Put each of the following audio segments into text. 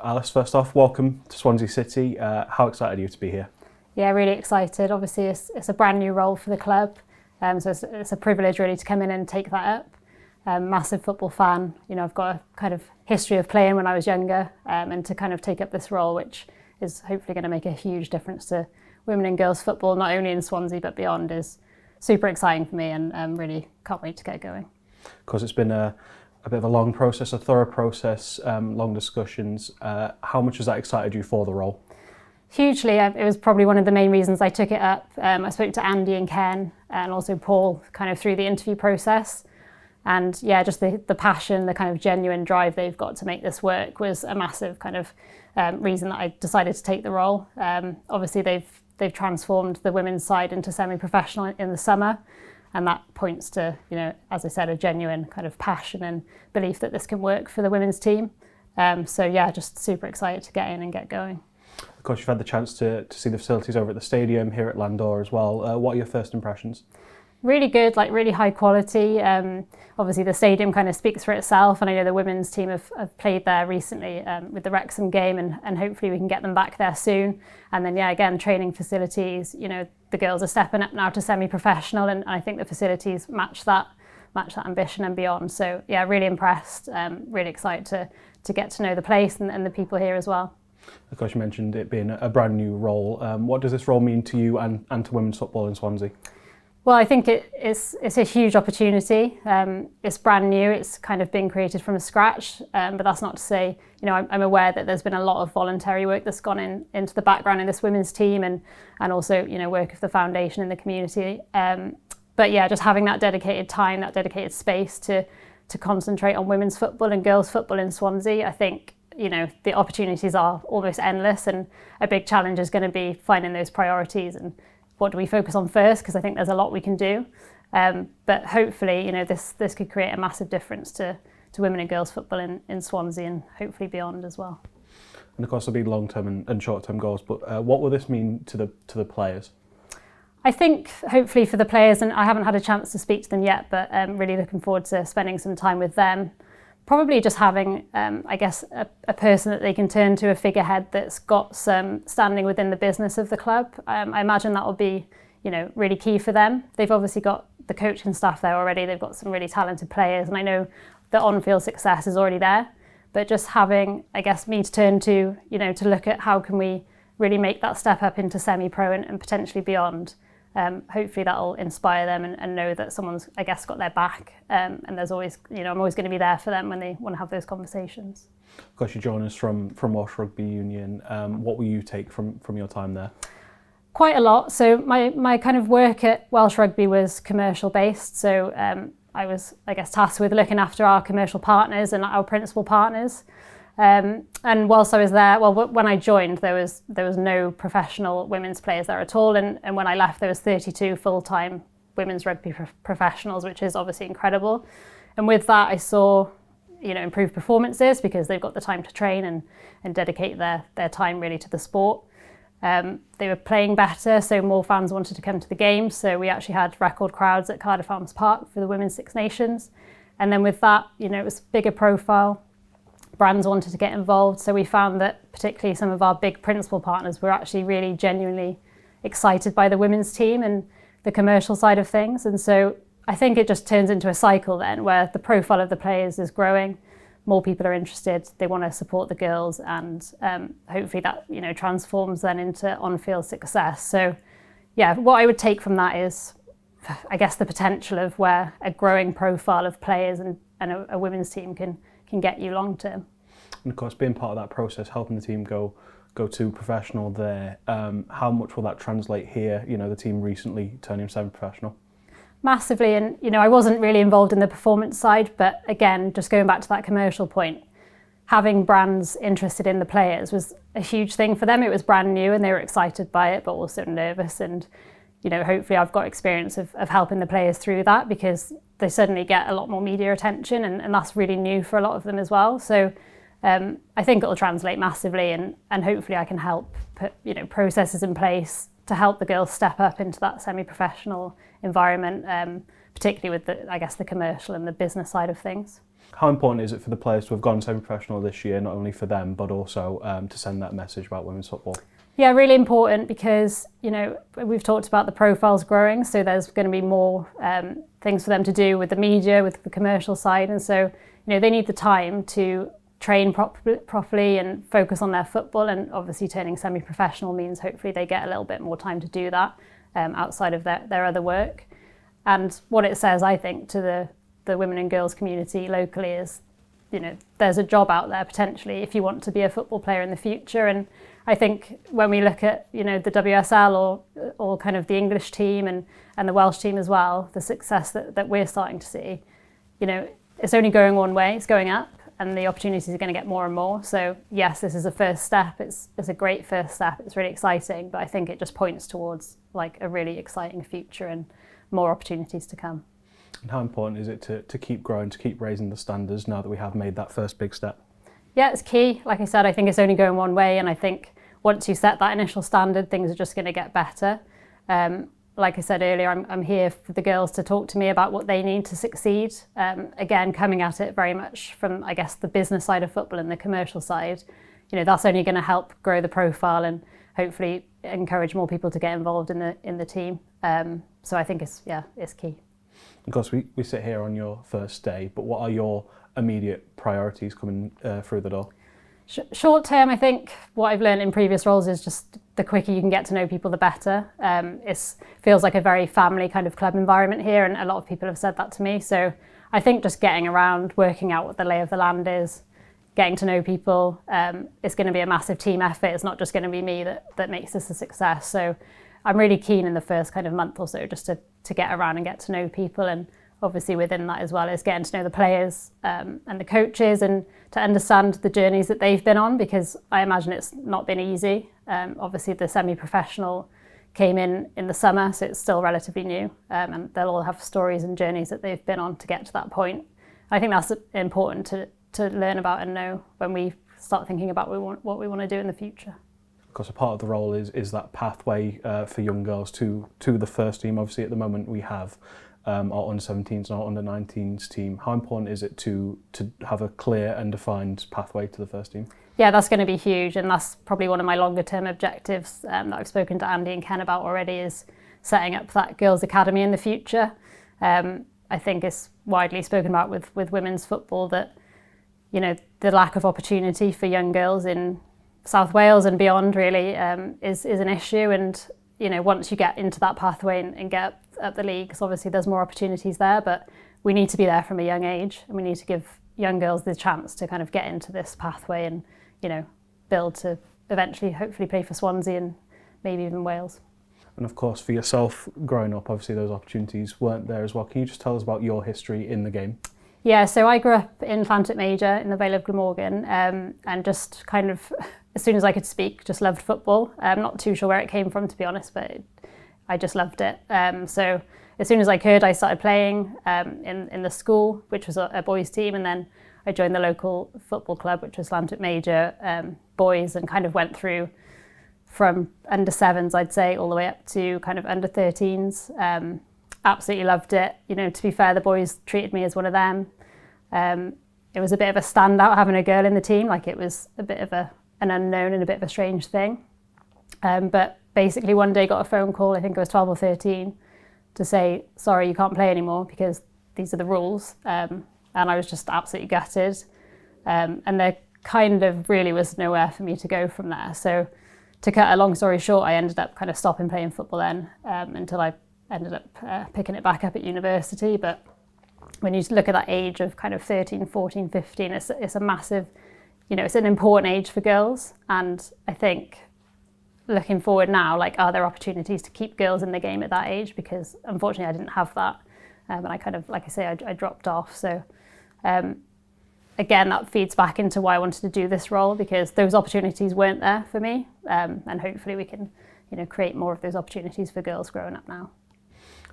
Alice, first off, welcome to Swansea City. How excited are you to be here? Yeah, really excited. Obviously, it's a brand new role for the club, so it's a privilege really to come in and take that up. Massive football fan. You know, I've got a kind of history of playing when I was younger, and to kind of take up this role, which is hopefully going to make a huge difference to women and girls football, not only in Swansea but beyond, is super exciting for me, and really can't wait to get going. Of course, it's been a bit of a long process, a thorough process, long discussions. How much has that excited you for the role? Hugely. It was probably one of the main reasons I took it up. I spoke to Andy and Ken and also Paul kind of through the interview process. And yeah, just the passion, the kind of genuine drive they've got to make this work was a massive kind of reason that I decided to take the role. Obviously, they've transformed the women's side into semi-professional in the summer. And that points to, you know, as I said, a genuine kind of passion and belief that this can work for the women's team. So yeah, just super excited to get in and get going. Of course, you've had the chance to see the facilities over at the stadium, here at Landor as well. What are your first impressions? Really good, like really high quality. Obviously the stadium kind of speaks for itself, and I know the women's team have played there recently with the Wrexham game, and hopefully we can get them back there soon. And then yeah, again, training facilities, you know, the girls are stepping up now to semi-professional, and I think the facilities match that ambition and beyond. So yeah, really impressed, really excited to get to know the place and the people here as well. Of course, you mentioned it being a brand new role. What does this role mean to you and to women's football in Swansea? Well, I think it's a huge opportunity. It's brand new. It's kind of been created from scratch, but that's not to say, you know, I'm aware that there's been a lot of voluntary work that's gone into the background in this women's team, and also, you know, work of the foundation in the community. But yeah, just having that dedicated time, that dedicated space to concentrate on women's football and girls football in Swansea, I think, you know, the opportunities are almost endless, and a big challenge is going to be finding those priorities and what do we focus on first, because I think there's a lot we can do. But hopefully, you know, this could create a massive difference to women and girls football in Swansea, and hopefully beyond as well. And of course, there'll be long-term and short-term goals, but what will this mean to the players? I think hopefully for the players, and I haven't had a chance to speak to them yet, but really looking forward to spending some time with them. Probably just having, I guess, a person that they can turn to, a figurehead that's got some standing within the business of the club. I imagine that will be, you know, really key for them. They've obviously got the coaching staff there already. They've got some really talented players, and I know the on-field success is already there. But just having, I guess, me to turn to, you know, to look at how can we really make that step up into semi-pro and potentially beyond. Hopefully that'll inspire them and know that someone's, I guess, got their back, and there's always, you know, I'm always going to be there for them when they want to have those conversations. Of course, you join us from Welsh Rugby Union. What will you take from your time there? Quite a lot. So my kind of work at Welsh Rugby was commercial based. So I was, I guess, tasked with looking after our commercial partners and our principal partners. And whilst I was there, well, when I joined, there was no professional women's players there at all, and when I left, there was 32 full-time women's rugby professionals, which is obviously incredible. And with that, I saw, you know, improved performances because they've got the time to train and dedicate their time really to the sport. They were playing better, so more fans wanted to come to the games. So we actually had record crowds at Cardiff Arms Park for the Women's Six Nations. And then with that, you know, it was bigger profile. Brands wanted to get involved, so we found that particularly some of our big principal partners were actually really genuinely excited by the women's team and the commercial side of things. And so I think it just turns into a cycle then where the profile of the players is growing, more people are interested, they want to support the girls, and hopefully that, you know, transforms then into on-field success. So yeah, what I would take from that is, I guess, the potential of where a growing profile of players and a women's team can get you long term. And of course, being part of that process, helping the team go to professional there, how much will that translate here? You know, the team recently turning semi-professional. Massively, and you know, I wasn't really involved in the performance side, but again, just going back to that commercial point, having brands interested in the players was a huge thing for them. It was brand new and they were excited by it, but also nervous. And you know, hopefully I've got experience of helping the players through that, because they suddenly get a lot more media attention, and that's really new for a lot of them as well. So I think it'll translate massively, and hopefully I can help put, you know, processes in place to help the girls step up into that semi-professional environment, particularly with the, I guess, the commercial and the business side of things. How important is it for the players to have gone semi-professional this year, not only for them, but also to send that message about women's football? Yeah, really important because, you know, we've talked about the profiles growing, so there's going to be more things for them to do with the media, with the commercial side, and so, you know, they need the time to train properly and focus on their football, and obviously turning semi-professional means hopefully they get a little bit more time to do that outside of their other work. And what it says, I think, to the women and girls community locally is, you know, there's a job out there potentially if you want to be a football player in the future. And I think when we look at, you know, the WSL or kind of the English team and the Welsh team as well, the success that we're starting to see, you know, it's only going one way, it's going up, and the opportunities are going to get more and more. So yes, this is a first step. It's a great first step. It's really exciting, but I think it just points towards like a really exciting future and more opportunities to come. And how important is it to keep growing, to keep raising the standards now that we have made that first big step? Yeah, it's key. Like I said, I think it's only going one way, and I think once you set that initial standard, things are just going to get better. Like I said earlier, I'm here for the girls to talk to me about what they need to succeed. Again, coming at it very much from, I guess, the business side of football and the commercial side. You know, that's only going to help grow the profile and hopefully encourage more people to get involved in the team. So I think it's key. Of course, we sit here on your first day, but what are your immediate priorities coming through the door? Short term, I think what I've learned in previous roles is just the quicker you can get to know people, the better. It feels like a very family kind of club environment here, and a lot of people have said that to me. So I think just getting around, working out what the lay of the land is, getting to know people, it's going to be a massive team effort. It's not just going to be me that makes this a success. So I'm really keen in the first kind of month or so just to get around and get to know people, and obviously within that as well is getting to know the players and the coaches and to understand the journeys that they've been on, because I imagine it's not been easy. Obviously the semi-professional came in the summer, so it's still relatively new, and they'll all have stories and journeys that they've been on to get to that point. I think that's important to learn about and know when we start thinking about what we want to do in the future. Of course, a part of the role is that pathway for young girls to the first team. Obviously, at the moment we have our under-17s and our under-19s team. How important is it to have a clear and defined pathway to the first team? Yeah, that's going to be huge, and that's probably one of my longer-term objectives that I've spoken to Andy and Ken about already, is setting up that girls' academy in the future. I think it's widely spoken about with women's football that, you know, the lack of opportunity for young girls in South Wales and beyond really is an issue, and you know, once you get into that pathway and get up the leagues, obviously there's more opportunities there, but we need to be there from a young age, and we need to give young girls the chance to kind of get into this pathway and, you know, build to eventually hopefully play for Swansea and maybe even Wales. And of course for yourself growing up, obviously those opportunities weren't there as well. Can you just tell us about your history in the game? Yeah, so I grew up in Llantyrt Major in the Vale of Glamorgan, and just kind of, as soon as I could speak, just loved football. I'm not too sure where it came from, to be honest, but I just loved it. So as soon as I could, I started playing in the school, which was a boys' team, and then I joined the local football club, which was Llantyrt Major boys, and kind of went through from under 7s, I'd say, all the way up to kind of under 13s. Absolutely loved it. You know, to be fair, the boys treated me as one of them. It was a bit of a standout having a girl in the team, like it was a bit of an unknown and a bit of a strange thing. But basically one day got a phone call, I think I was 12 or 13, to say, sorry, you can't play anymore because these are the rules. And I was just absolutely gutted. And there kind of really was nowhere for me to go from there. So to cut a long story short, I ended up kind of stopping playing football then until I ended up picking it back up at university. But when you look at that age of kind of 13, 14, 15, it's a massive, you know, it's an important age for girls. And I think looking forward now, like, are there opportunities to keep girls in the game at that age? Because unfortunately I didn't have that. And I kind of, like I say, I dropped off. So again, that feeds back into why I wanted to do this role, because those opportunities weren't there for me. And hopefully we can, you know, create more of those opportunities for girls growing up now.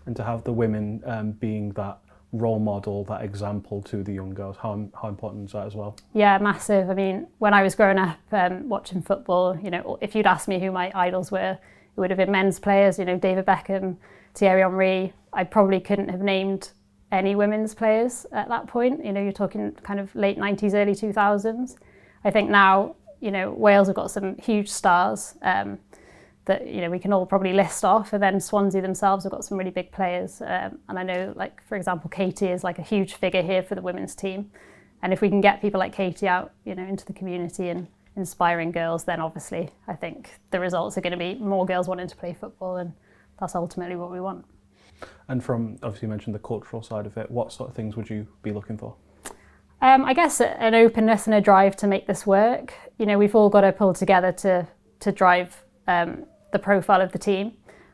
And to have the women being that role model, that example to the young girls, how important is that as well? Yeah, massive. I mean, when I was growing up watching football, you know, if you'd asked me who my idols were, it would have been men's players, you know, David Beckham, Thierry Henry. I probably couldn't have named any women's players at that point. You know, you're talking kind of late 90s, early 2000s. I think now, you know, Wales have got some huge stars that, you know, we can all probably list off, and then Swansea themselves have got some really big players. And I know, like, for example, Katie is like a huge figure here for the women's team. And if we can get people like Katie out, you know, into the community and inspiring girls, then obviously I think the results are going to be more girls wanting to play football, and that's ultimately what we want. And from, obviously you mentioned the cultural side of it, what sort of things would you be looking for? I guess an openness and a drive to make this work. You know, we've all got to pull together to drive the profile of the team.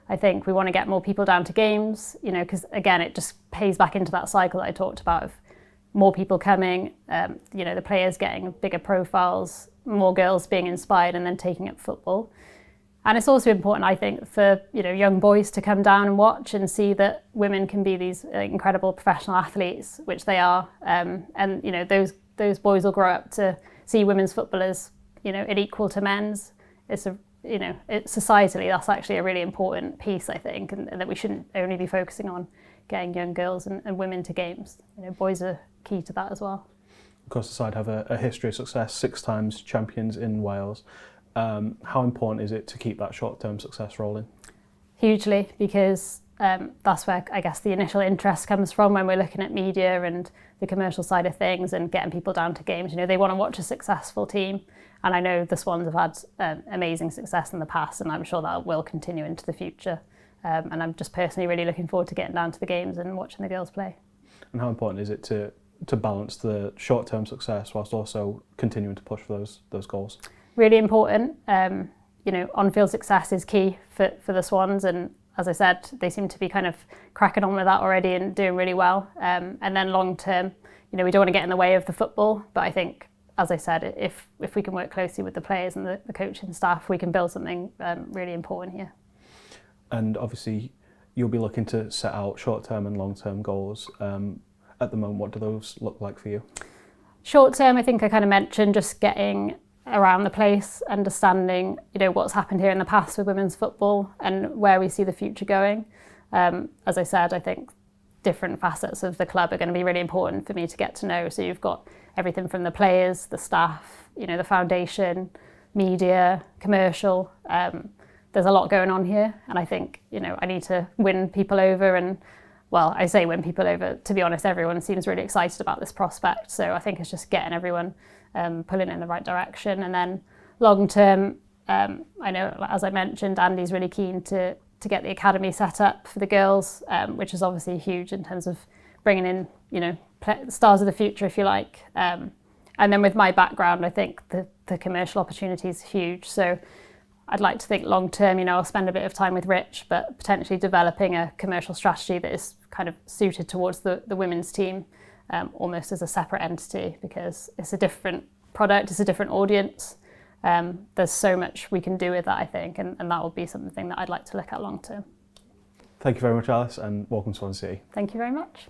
I think we want to get more people down to games, you know, because again, it just pays back into that cycle that I talked about of more people coming, you know, the players getting bigger profiles, more girls being inspired and then taking up football. And it's also important, I think, for, you know, young boys to come down and watch and see that women can be these incredible professional athletes, which they are. And, you know, those boys will grow up to see women's football as, you know, equal to men's. It's a, you know, societally, that's actually a really important piece, I think, and that we shouldn't only be focusing on getting young girls and women to games. You know, boys are key to that as well. Of course, the side have a history of success, 6 times champions in Wales. How important is it to keep that short-term success rolling? Hugely, because that's where I guess the initial interest comes from when we're looking at media and the commercial side of things and getting people down to games. You know, they want to watch a successful team, and I know the Swans have had amazing success in the past, and I'm sure that will continue into the future. And I'm just personally really looking forward to getting down to the games and watching the girls play. And how important is it to balance the short-term success whilst also continuing to push for those goals? Really important. You know, on-field success is key for the Swans, and as I said, they seem to be kind of cracking on with that already and doing really well. And then long-term, you know, we don't want to get in the way of the football, but I think, as I said, if we can work closely with the players and the coaching staff, we can build something really important here. And obviously, you'll be looking to set out short-term and long-term goals. At the moment, what do those look like for you? Short-term, I think I kind of mentioned just getting around the place, understanding, you know, what's happened here in the past with women's football and where we see the future going. As I said, I think different facets of the club are going to be really important for me to get to know. So you've got everything from the players, the staff, you know, the foundation, media, commercial. There's a lot going on here, and I think, you know, I need to win people over. And well, I say win people over, to be honest, everyone seems really excited about this prospect. So I think it's just getting everyone pulling in the right direction. And then long term, I know, as I mentioned, Andy's really keen to get the academy set up for the girls, which is obviously huge in terms of bringing in, you know, stars of the future, if you like. And then with my background, I think the commercial opportunity is huge. So I'd like to think long term, you know, I'll spend a bit of time with Rich, but potentially developing a commercial strategy that is kind of suited towards the women's team, almost as a separate entity, because it's a different product, it's a different audience. There's so much we can do with that, I think, and that will be something that I'd like to look at long term. Thank you very much, Alice, and welcome to Swansea City. Thank you very much.